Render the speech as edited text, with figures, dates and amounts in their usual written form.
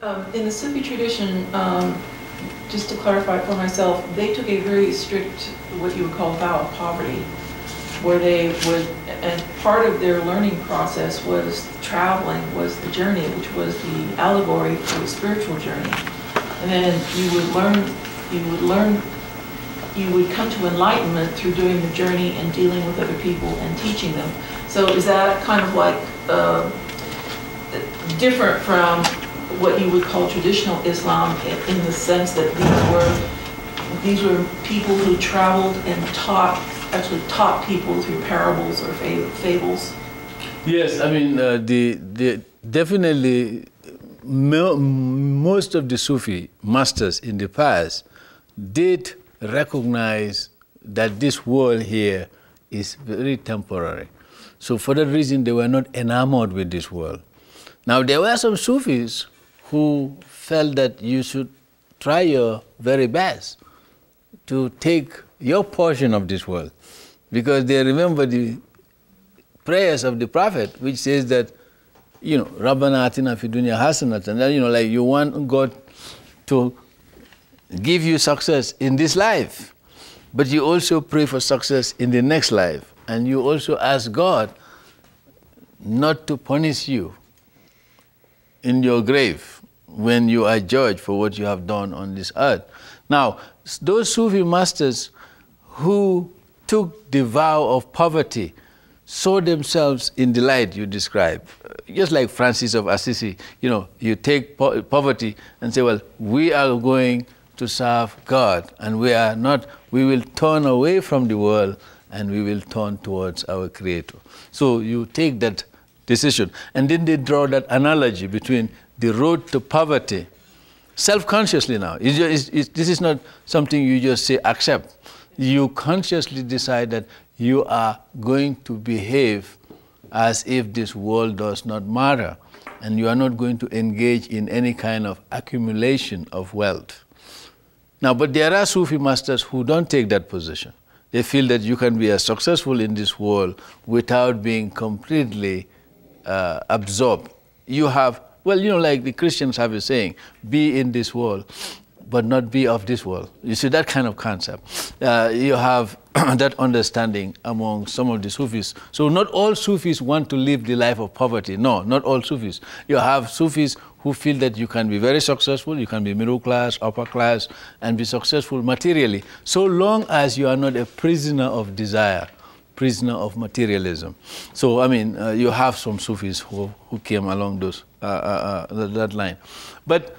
In the Sufi tradition, just to clarify for myself, they took a very strict, what you would call vow of poverty, where they would, and part of their learning process was traveling, was the journey, which was the allegory for the spiritual journey. And then you would come to enlightenment through doing the journey and dealing with other people and teaching them. So is that kind of like different from what you would call traditional Islam in the sense that these were people who traveled and actually taught people through parables or fables? Yes, I mean, definitely most of the Sufi masters in the past did recognize that this world here is very temporary. So for that reason, they were not enamored with this world. Now, there were some Sufis who felt that you should try your very best to take your portion of this world, because they remember the prayers of the Prophet, which says that, you know, Rabbana atina fi dunya hasanatan, that, you know, like you want God to give you success in this life, but you also pray for success in the next life, and you also ask God not to punish you in your grave when you are judged for what you have done on this earth. Now, those Sufi masters who took the vow of poverty saw themselves in the light you describe. Just like Francis of Assisi, you know, you take poverty and say, well, we are going to serve God, and we will turn away from the world and we will turn towards our Creator. So you take that decision. And then they draw that analogy between the road to poverty, self-consciously now. This is not something you just say accept. You consciously decide that you are going to behave as if this world does not matter, and you are not going to engage in any kind of accumulation of wealth. Now, but there are Sufi masters who don't take that position. They feel that you can be as successful in this world without being completely absorbed. You have, well, you know, like the Christians have a saying, be in this world, but not be of this world. You see, that kind of concept. You have that understanding among some of the Sufis. So not all Sufis want to live the life of poverty. No, not all Sufis. You have Sufis who feel that you can be very successful, you can be middle class, upper class, and be successful materially, so long as you are not a prisoner of desire, prisoner of materialism. So, I mean, you have some Sufis who came along that line. But